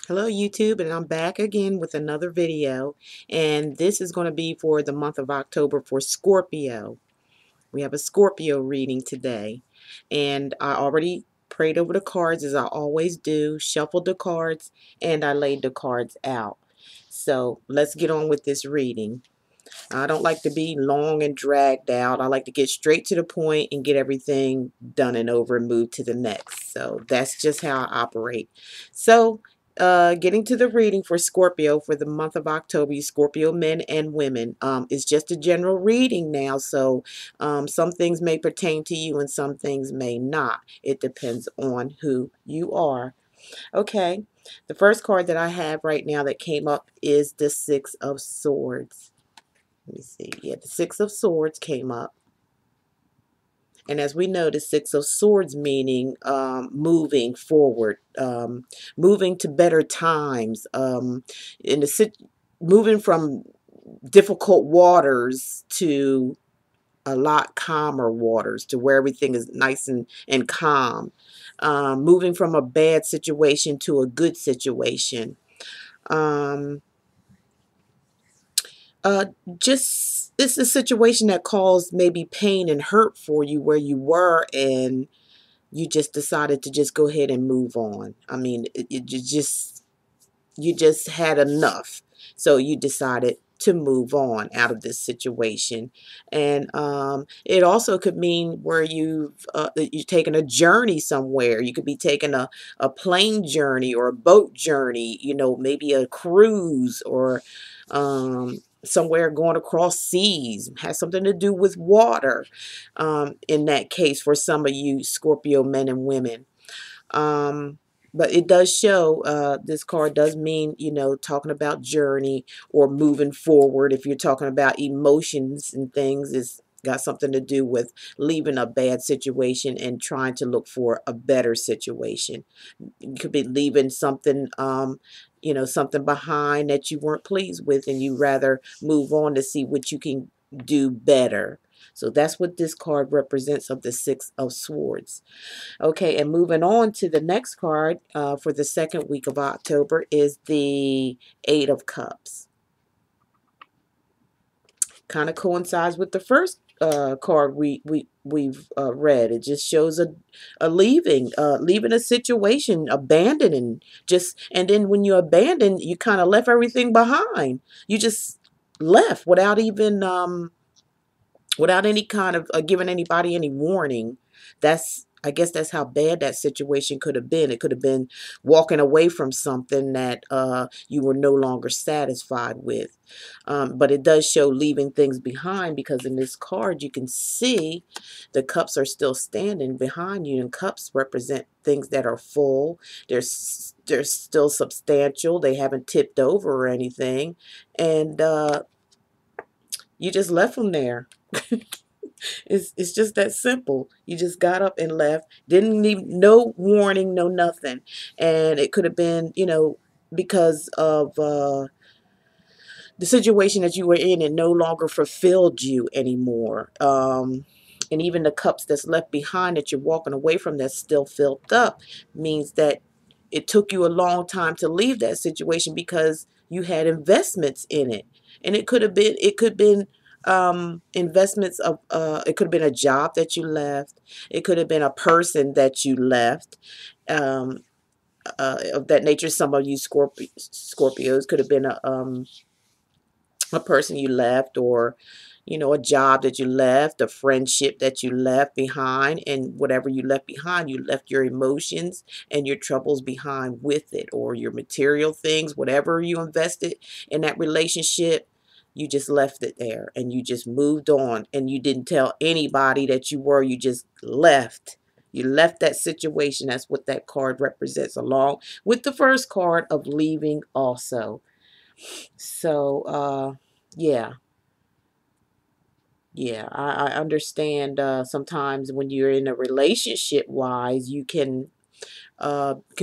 Hello YouTube, and I'm back again with another video, and this is going to be for the month of October for Scorpio. We have a Scorpio reading today, and I already prayed over the cards as I always do, shuffled the cards, and I laid the cards out. So let's get on with this reading. I don't like to be long and dragged out. I like to get straight to the point and get everything done and over and move to the next. So that's just how I operate. So getting to the reading for Scorpio for the month of October, you Scorpio men and women. It's just a general reading now, so some things may pertain to you and some things may not. It depends on who you are. Okay, the first card that I have right now that came up is the Six of Swords. Let me see. Yeah, the Six of Swords came up. And as we know, the Six of Swords meaning moving forward, moving to better times, in the moving from difficult waters to a lot calmer waters, to where everything is nice and calm. Moving from a bad situation to a good situation. Um, uh, just it's a situation that caused maybe pain and hurt for you where you were, and you just decided to just go ahead and move on. I mean, you just had enough, so you decided to move on out of this situation. And it also could mean where you've taken a journey somewhere. You could be taking a plane journey or a boat journey, maybe a cruise, or somewhere going across seas. Has something to do with water, in that case, for some of you Scorpio men and women. um, but it does show, this card does mean, talking about journey or moving forward. If you're talking about emotions and things, it's got something to do with leaving a bad situation and trying to look for a better situation. You could be leaving something, something behind that you weren't pleased with, and you rather move on to see what you can do better. So that's what this card represents, of the Six of Swords. Okay, and moving on to the next card, for the second week of October, is the Eight of Cups. Kind of coincides with the first card we've read. It just shows a leaving, leaving a situation, abandoning. And then when you abandon, you kind of left everything behind. You just left without even without any kind of giving anybody any warning. I guess that's how bad that situation could have been. It could have been walking away from something that you were no longer satisfied with. But it does show leaving things behind, because in this card you can see the cups are still standing behind you, and cups represent things that are full. They're still substantial. They haven't tipped over or anything, and you just left them there. It's just that simple. You just got up and left. Didn't need no warning, no nothing. And it could have been, because of the situation that you were in, it no longer fulfilled you anymore. And even the cups that's left behind that you're walking away from that's still filled up means that it took you a long time to leave that situation because you had investments in it. And it could have been investments of, it could have been a job that you left. It could have been a person that you left, um, of that nature. Some of you Scorpios could have been a person you left, or a job that you left, a friendship that you left behind. And whatever you left behind, you left your emotions and your troubles behind with it, or your material things, whatever you invested in that relationship. You just left it there, and you just moved on, and you didn't tell anybody that you were. You just left. You left that situation. That's what that card represents, along with the first card of leaving also. So yeah, yeah, I understand. Sometimes when you're in a relationship wise, you can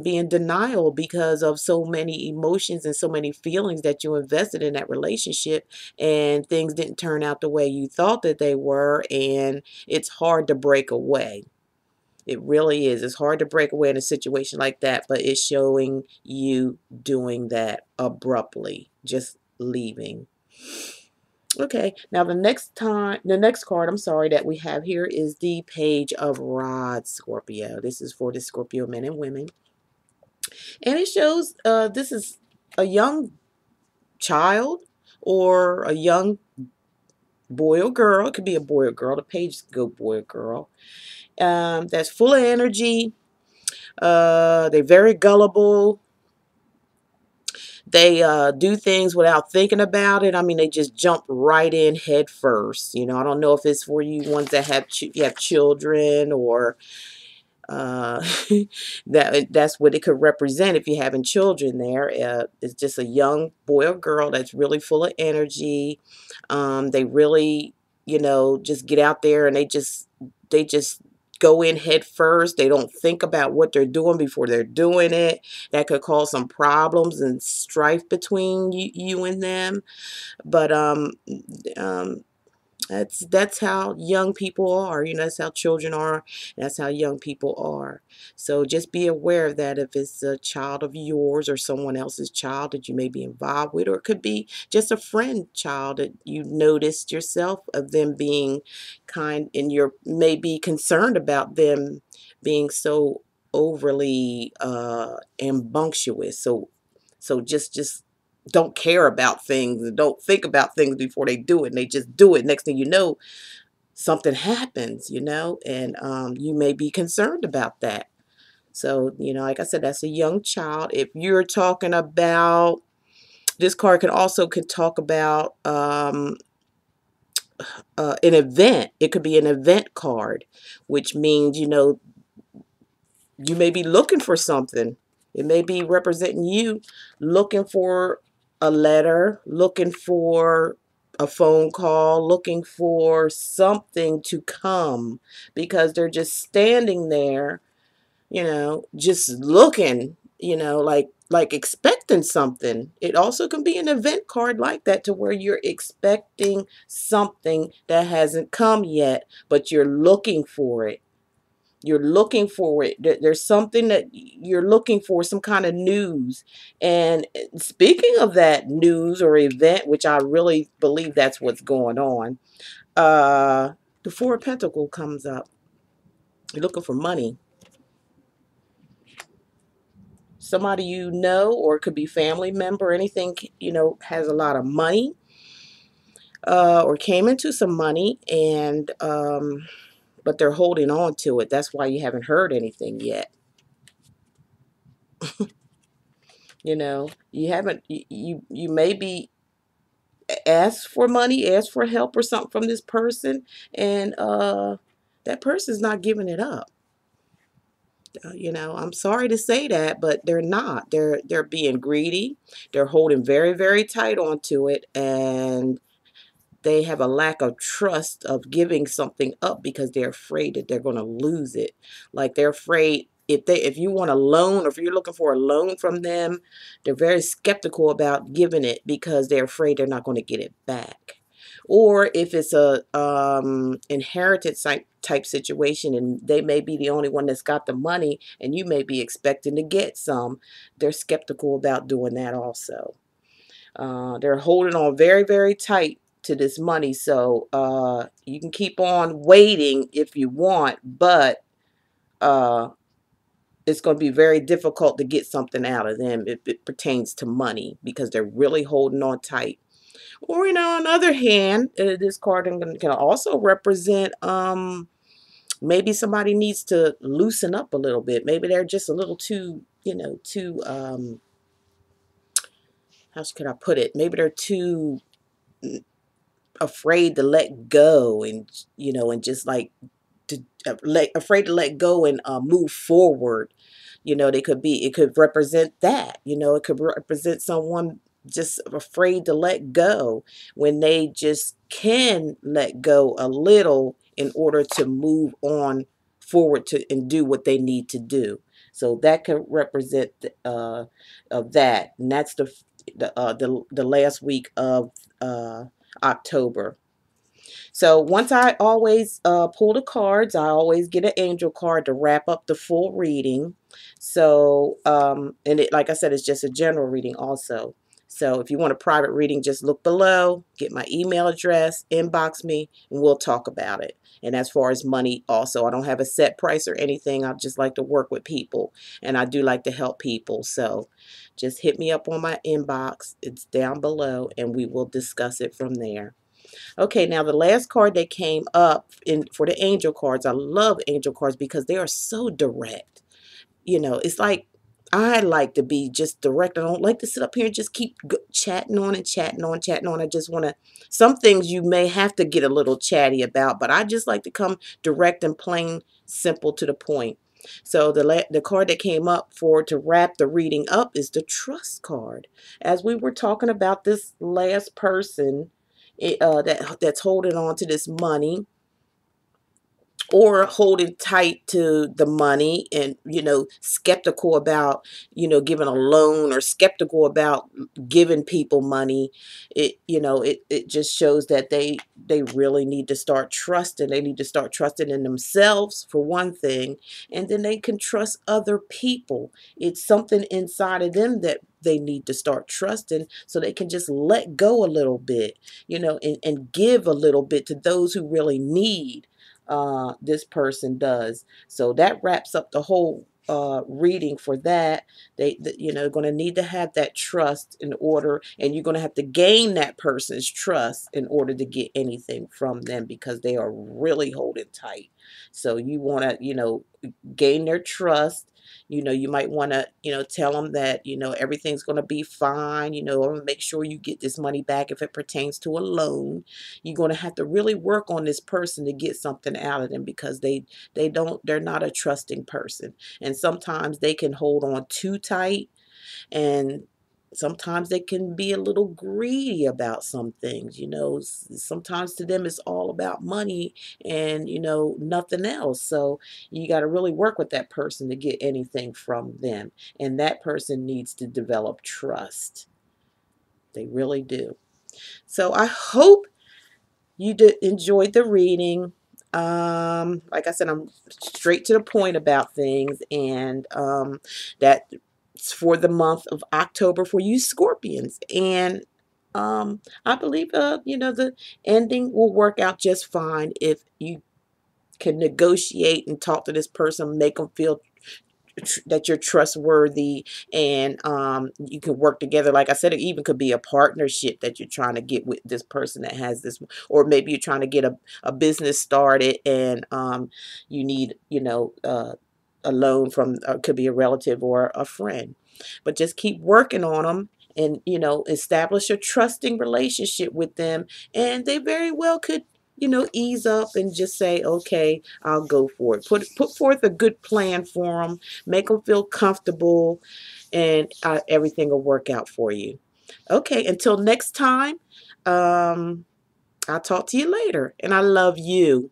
be in denial because of so many emotions and so many feelings that you invested in that relationship, and things didn't turn out the way you thought that they were, and it's hard to break away. It really is. It's hard to break away in a situation like that, but it's showing you doing that abruptly, just leaving. Okay, now the next card, I'm sorry, that we have here is the Page of Rods, Scorpio. This is for the Scorpio men and women. And it shows this is a young child or a young boy or girl. It could be a boy or girl. The page could go boy or girl. That's full of energy. They're very gullible. They do things without thinking about it. I mean, they just jump right in head first. You know, I don't know if it's for you ones that you have children, or uh, that's what it could represent if you're having children there. It's just a young boy or girl that's really full of energy. They really, just get out there and they just go in head first. They don't think about what they're doing before they're doing it. That could cause some problems and strife between you and them. But um, that's how young people are. That's how children are. That's how young people are. So just be aware of that if it's a child of yours or someone else's child that you may be involved with, or it could be just a friend child that you noticed yourself of them being kind, and you're maybe concerned about them being so overly rambunctious. So just don't care about things and don't think about things before they do it, and they just do it. Next thing you know, something happens, and you may be concerned about that. So, like I said, that's a young child. If you're talking about, this card could talk about an event. It could be an event card, which means, you may be looking for something. It may be representing you looking for a letter, looking for a phone call, looking for something to come, because they're just standing there, just looking, like expecting something. It also can be an event card like that, to where you're expecting something that hasn't come yet, but you're looking for it. You're looking for it. There's something that you're looking for, some kind of news. And speaking of that news or event, which I really believe that's what's going on, the Four of Pentacles comes up. You're looking for money. Somebody you know, or it could be family member, anything, has a lot of money, or came into some money, and but they're holding on to it. That's why you haven't heard anything yet. You haven't, you maybe ask for money, ask for help or something from this person, and that person's not giving it up. I'm sorry to say that, but they're not. They're being greedy. They're holding very, very tight onto it, and they have a lack of trust of giving something up because they're afraid that they're going to lose it. Like, they're afraid, if you want a loan, or if you're looking for a loan from them, they're very skeptical about giving it because they're afraid they're not going to get it back. Or if it's a inheritance type situation, and they may be the only one that's got the money, and you may be expecting to get some, they're skeptical about doing that also. They're holding on very, very tight to this money. So you can keep on waiting if you want, but uh, it's going to be very difficult to get something out of them if it pertains to money, because they're really holding on tight. Or, on the other hand, this card can also represent maybe somebody needs to loosen up a little bit. Maybe they're just a little too, too, how can I put it? Maybe they're too afraid to let go, and just like afraid to let go and move forward. It could represent that. It could represent someone just afraid to let go, when they just can let go a little in order to move on forward to and do what they need to do. So that could represent of that, and that's the last week of October. So once I always pull the cards, I always get an angel card to wrap up the full reading. So, and it, like I said, it's just a general reading also. So if you want a private reading, just look below, get my email address, inbox me, and we'll talk about it. And as far as money, also, I don't have a set price or anything. I just like to work with people, and I do like to help people. So just hit me up on my inbox. It's down below, and we will discuss it from there. Okay, now the last card that came up in for the angel cards, I love angel cards because they are so direct. It's like I like to be just direct. I don't like to sit up here and just keep chatting on and chatting on, chatting on. I just want to, some things you may have to get a little chatty about, but I just like to come direct and plain, simple to the point. So the card that came up for to wrap the reading up is the trust card. As we were talking about this last person that's holding on to this money, or holding tight to the money, and skeptical about giving a loan, or skeptical about giving people money. It just shows that they really need to start trusting. They need to start trusting in themselves for one thing, and then they can trust other people. It's something inside of them that they need to start trusting, so they can just let go a little bit, and give a little bit to those who really need. This person does. So that wraps up the whole reading for that. Going to need to have that trust in order, and you're going to have to gain that person's trust in order to get anything from them, because they are really holding tight. So you want to, gain their trust. You might want to, tell them that, everything's going to be fine. I'm going to make sure you get this money back if it pertains to a loan. You're going to have to really work on this person to get something out of them, because they're not a trusting person. And sometimes they can hold on too tight, and sometimes they can be a little greedy about some things. Sometimes to them it's all about money, and nothing else. So you got to really work with that person to get anything from them, and that person needs to develop trust. They really do. So I hope you enjoyed the reading. Like I said, I'm straight to the point about things, and that's for the month of October for you Scorpions. And I believe, the ending will work out just fine if you can negotiate and talk to this person, make them feel that you're trustworthy, and you can work together. Like I said, it even could be a partnership that you're trying to get with this person that has this, or maybe you're trying to get a business started, and you need a loan from, could be a relative or a friend. But just keep working on them, and establish a trusting relationship with them, and they very well could ease up and just say, okay, I'll go for it. Put forth a good plan for them, make them feel comfortable, and everything will work out for you. Okay, until next time, I'll talk to you later, and I love you.